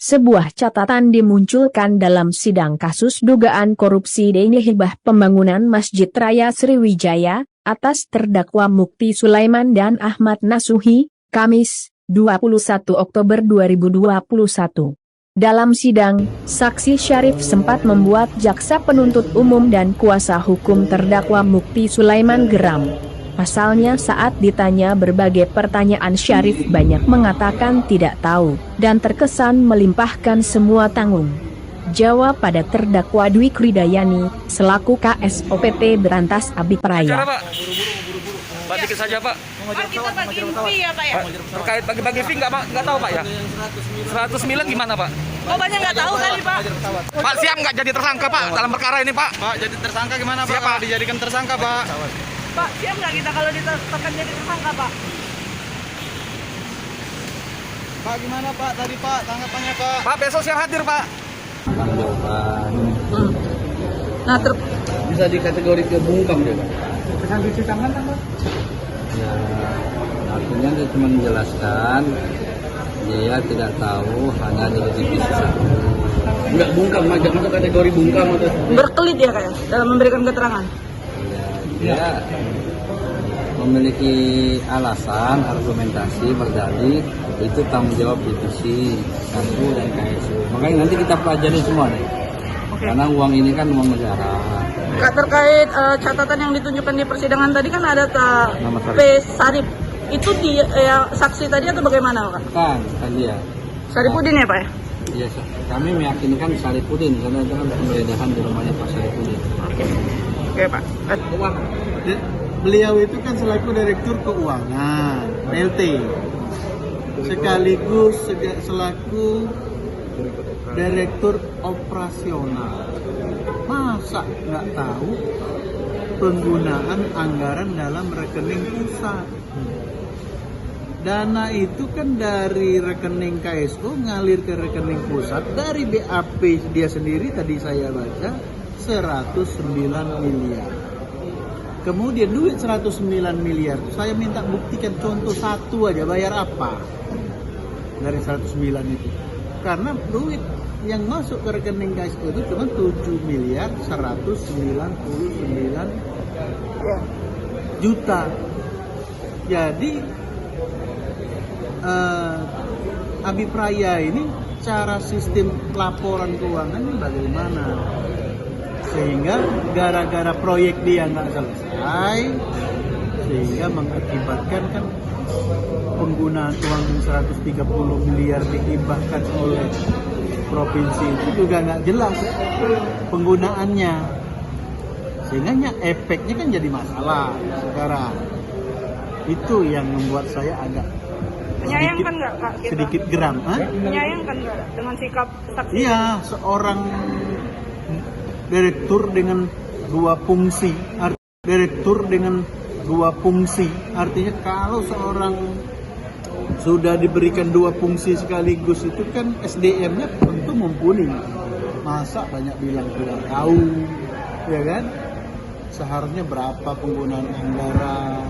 Sebuah catatan dimunculkan dalam sidang kasus dugaan korupsi dana hibah pembangunan Masjid Raya Sriwijaya, atas terdakwa Mukti Sulaiman dan Ahmad Nasuhi, Kamis, 21 Oktober 2021. Dalam sidang, saksi Syarif sempat membuat jaksa penuntut umum dan kuasa hukum terdakwa Mukti Sulaiman geram. Pasalnya saat ditanya berbagai pertanyaan Syarif banyak mengatakan tidak tahu, dan terkesan melimpahkan semua tanggung jawab pada terdakwa Dwi Kridayani, selaku KSOPT Berantas Abipraya. Pak, dikit saja Pak. Pak, kita bagiin fee ya Pak ya? Terkait bagi-bagi fee nggak tahu Pak ya? 109 gimana Pak? Oh banyak nggak tahu kali Pak? Pak siap nggak jadi tersangka Pak dalam perkara ini Pak? Pak, jadi tersangka gimana Pak? Siap, Pak. Dijadikan tersangka Pak. Pak, siap nggak kita kalau ditetapkan jadi tersangka Pak? Pak, gimana Pak? Tadi Pak, tanggapannya Pak. Pak besok siap hadir Pak. Nah, Bisa dikategori ke bungkam dia Pak? Pesan cuci tangan kan Pak? Ya, artinya dia cuma menjelaskan dia tidak tahu hanya di divisi satu. Enggak bungkam, masuk kategori bungkam atau berkelit ya kayak dalam memberikan keterangan. ya, dia memiliki alasan, argumentasi, berdalih itu tanggung jawab divisi satu dan KSU. Makanya nanti kita pelajari semua nih. Karena uang ini kan uang negara. Kak, terkait catatan yang ditunjukkan di persidangan tadi kan ada Nama Sarip. P. Sarip. Itu saksi tadi atau bagaimana Pak? Kan dia. Saripudin ya Pak ya? Iya, kami meyakinkan Saripudin karena itu kan penggeledahan di rumahnya Pak Saripudin. Oke Pak. Beliau itu kan selaku Direktur Keuangan PLT, sekaligus selaku Direktur Operasional. Masa nggak tahu penggunaan anggaran dalam rekening pusat? Dana itu kan dari rekening KSO ngalir ke rekening pusat, dari BAP dia sendiri tadi saya baca 109 miliar. Kemudian duit 109 miliar, saya minta buktikan contoh satu aja, bayar apa dari 109 itu. Karena duit yang masuk ke rekening KSO itu cuma 7 miliar 199 juta. Jadi Abipraya ini cara sistem laporan keuangannya bagaimana? Sehingga gara-gara proyek dia nggak selesai, sehingga mengakibatkan kan penggunaan uang 130 miliar dihibahkan oleh provinsi itu juga nggak jelas penggunaannya, sehingga efeknya kan jadi masalah sekarang. Itu yang membuat saya agak Menyayangkan nggak Kak kita? sedikit geram. Menyayangkan nggak dengan sikap saksi? Iya, seorang direktur dengan dua fungsi, artinya kalau seorang sudah diberikan dua fungsi sekaligus itu kan SDM-nya tentu mumpuni. Masa banyak bilang tidak tahu, ya kan? Seharusnya berapa penggunaan anggaran,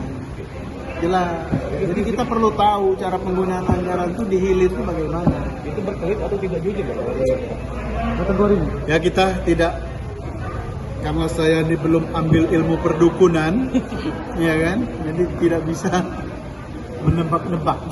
jelas. Jadi kita perlu tahu cara penggunaan anggaran itu dihilir itu bagaimana. Itu berkelit atau tidak jujur ya? Kategorinya? Ya kita tidak, karena saya ini belum ambil ilmu perdukunan, ya kan? Jadi tidak bisa menebak-nebak.